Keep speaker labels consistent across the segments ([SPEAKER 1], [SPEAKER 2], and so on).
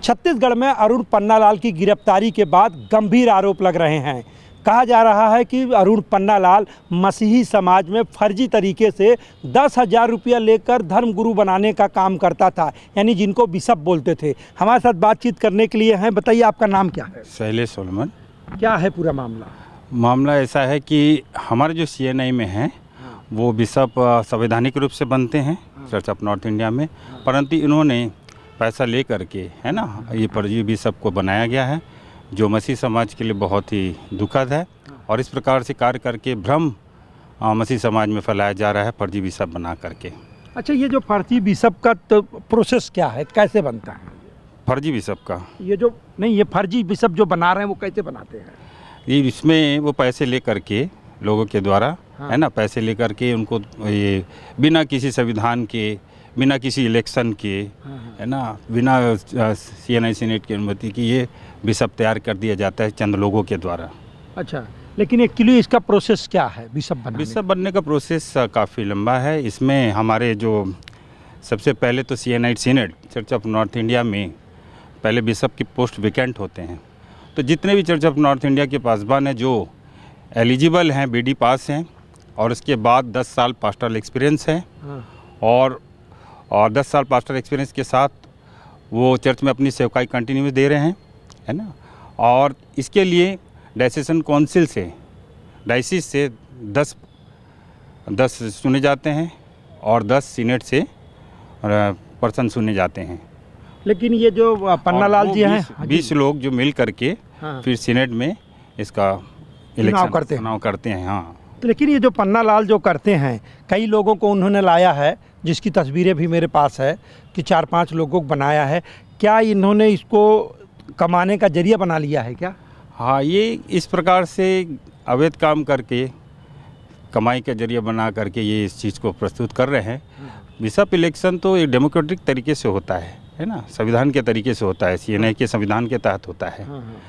[SPEAKER 1] छत्तीसगढ़ में अरुण पन्नालाल की गिरफ्तारी के बाद गंभीर आरोप लग रहे हैं। कहा जा रहा है कि अरुण पन्नालाल मसीही समाज में फर्जी तरीके से 10,000 रुपया लेकर धर्मगुरु बनाने का काम करता था, यानी जिनको बिशप बोलते थे। हमारे साथ बातचीत करने के लिए हैं। बताइए, आपका नाम क्या है?
[SPEAKER 2] शैलेश सोलमन।
[SPEAKER 1] क्या है पूरा मामला?
[SPEAKER 2] मामला ऐसा है कि हमारे जो CNI में हैं वो बिशप संवैधानिक रूप से बनते हैं चर्च ऑफ नॉर्थ इंडिया में, परंतु इन्होंने पैसा ले करके, है ना, ये फर्जी बिशप को बनाया गया है, जो मसीह समाज के लिए बहुत ही दुखद है। और इस प्रकार से कार्य करके भ्रम मसीह समाज में फैलाया जा रहा है फर्जी बिशप बना करके।
[SPEAKER 1] अच्छा, ये जो फर्जी बिशप का तो प्रोसेस क्या है, कैसे बनता है
[SPEAKER 2] फर्जी बिशप का?
[SPEAKER 1] ये फर्जी बिशप जो बना रहे हैं वो कैसे बनाते हैं?
[SPEAKER 2] ये इसमें वो पैसे ले करके लोगों के द्वारा, है ना, पैसे लेकर के उनको ये बिना किसी संविधान के, बिना किसी इलेक्शन के, है ना, बिना CNI सीनेट की अनुमति की ये बिशप तैयार कर दिया जाता है चंद लोगों के द्वारा।
[SPEAKER 1] अच्छा, लेकिन एक्चुअली इसका प्रोसेस क्या है बिशप
[SPEAKER 2] बनने का प्रोसेस काफ़ी लंबा है। इसमें हमारे जो सबसे पहले तो CNI senate church of north India में पहले बिशप की पोस्ट वेकेंट होते हैं। तो जितने भी चर्च ऑफ नॉर्थ इंडिया के पासबान हैं जो एलिजिबल हैं, BD पास हैं, और उसके बाद 10 साल पास्टरल एक्सपीरियंस है, और 10 साल पास्टरल एक्सपीरियंस के साथ वो चर्च में अपनी सेवकाई कंटिन्यू दे रहे हैं, है ना। और इसके लिए डायसेशन काउंसिल से, डायसिस से 10 चुने जाते हैं और 10 सीनेट से पर्सन चुने जाते हैं।
[SPEAKER 1] लेकिन ये जो पन्नालाल जी हैं,
[SPEAKER 2] 20 लोग जो मिल करके फिर सीनेट में इसका
[SPEAKER 1] चुनाव करते हैं।
[SPEAKER 2] हाँ,
[SPEAKER 1] लेकिन ये जो पन्नालाल जो करते हैं, कई लोगों को उन्होंने लाया है, जिसकी तस्वीरें भी मेरे पास है कि 4-5 लोगों को बनाया है। क्या इन्होंने इसको कमाने का जरिया बना लिया है क्या?
[SPEAKER 2] हाँ, ये इस प्रकार से अवैध काम करके कमाई का जरिया बना करके ये इस चीज़ को प्रस्तुत कर रहे हैं। बिशप इलेक्शन तो एक डेमोक्रेटिक तरीके से होता है ना, संविधान के तरीके से होता है, CNI के संविधान के तहत होता है।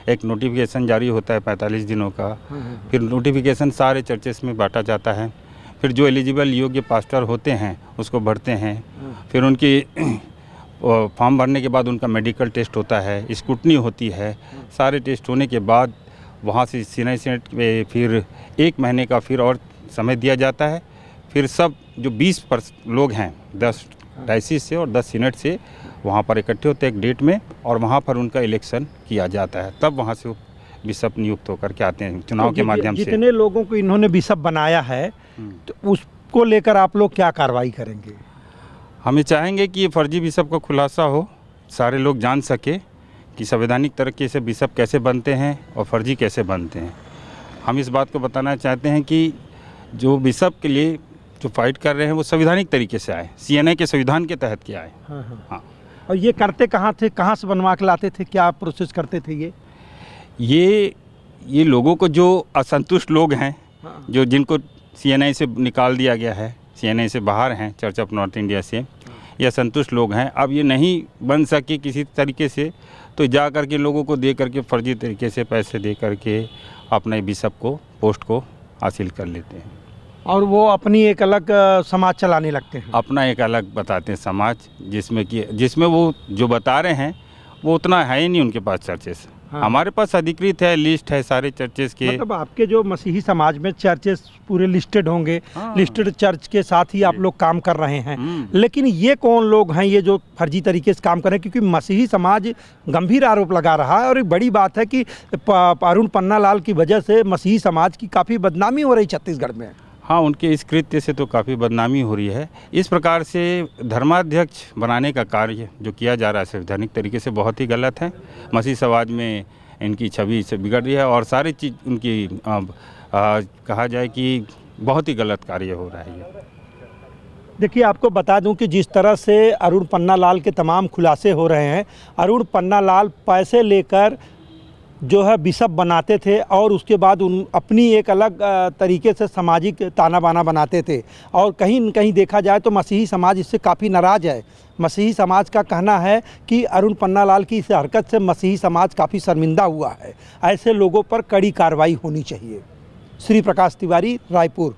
[SPEAKER 2] एक नोटिफिकेशन जारी होता है 45 दिनों का, फिर नोटिफिकेशन सारे चर्चेस में बांटा जाता है, फिर जो एलिजिबल योग्य पास्टर होते हैं उसको भरते हैं, फिर उनकी फॉर्म भरने के बाद उनका मेडिकल टेस्ट होता है, स्क्रूटनी होती है, सारे टेस्ट होने के बाद वहाँ से CNI सीनेट में फिर 1 महीने का फिर और समय दिया जाता है। फिर सब जो 20 लोग हैं 10 डायसिस से और 10 सीनेट से वहाँ पर इकट्ठे होते हैं एक डेट में, और वहाँ पर उनका इलेक्शन किया जाता है। तब वहाँ से बिशप नियुक्त होकर के आते हैं चुनाव के माध्यम से।
[SPEAKER 1] जितने लोगों को इन्होंने बिशप बनाया है, तो उसको लेकर आप लोग क्या कार्रवाई करेंगे?
[SPEAKER 2] हम ये चाहेंगे कि ये फर्जी बिशप का खुलासा हो, सारे लोग जान सके कि संवैधानिक तरीके से बिशप कैसे बनते हैं और फर्जी कैसे बनते हैं। हम इस बात को बताना चाहते हैं कि जो बिशप के लिए जो फाइट कर रहे हैं वो संवैधानिक तरीके से आए, CNI के संविधान के तहत किया है। हाँ।
[SPEAKER 1] और ये करते कहाँ थे, कहाँ से बनवा के लाते थे, क्या प्रोसेस करते थे?
[SPEAKER 2] ये लोगों को जो असंतुष्ट लोग हैं, जो जिनको CNI से निकाल दिया गया है, CNI से बाहर हैं चर्च ऑफ नॉर्थ इंडिया से, ये असंतुष्ट लोग हैं, अब ये नहीं बन सके किसी तरीके से, तो जा करके लोगों को दे करके फर्जी तरीके से पैसे दे करके अपने बिशप को, पोस्ट को हासिल कर लेते हैं,
[SPEAKER 1] और वो अपनी एक अलग समाज चलाने लगते हैं।
[SPEAKER 2] अपना एक अलग बताते हैं समाज, जिसमें वो जो बता रहे हैं वो उतना है ही नहीं उनके पास चर्चेस। हमारे पास अधिकृत है, लिस्ट है सारे चर्चेस के।
[SPEAKER 1] मतलब आपके जो मसीही समाज में चर्चेस पूरे लिस्टेड होंगे, लिस्टेड चर्च के साथ ही आप लोग काम कर रहे हैं। लेकिन ये कौन लोग हैं ये जो फर्जी तरीके से काम कर रहे हैं? क्योंकि मसीही समाज गंभीर आरोप लगा रहा है, और एक बड़ी बात है कि अरुण पन्नालाल की वजह से मसीही समाज की काफ़ी बदनामी हो रही छत्तीसगढ़ में।
[SPEAKER 2] हाँ, उनके इस कृत्य से तो काफ़ी बदनामी हो रही है। इस प्रकार से धर्माध्यक्ष बनाने का कार्य जो किया जा रहा है संवैधानिक तरीके से बहुत ही गलत है। मसीह समाज में इनकी छवि से बिगड़ रही है, और सारी चीज़ उनकी कहा जाए कि बहुत ही गलत कार्य हो रहा है।
[SPEAKER 1] देखिए, आपको बता दूं कि जिस तरह से अरुण पन्नालाल के तमाम खुलासे हो रहे हैं, अरुण पन्नालाल पैसे लेकर जो है बिशप बनाते थे, और उसके बाद अपनी एक अलग तरीके से सामाजिक ताना बाना बनाते थे, और कहीं न कहीं देखा जाए तो मसीही समाज इससे काफ़ी नाराज़ है। मसीही समाज का कहना है कि अरुण पन्नालाल की इस हरकत से मसीही समाज काफ़ी शर्मिंदा हुआ है। ऐसे लोगों पर कड़ी कार्रवाई होनी चाहिए। श्री प्रकाश तिवारी, रायपुर।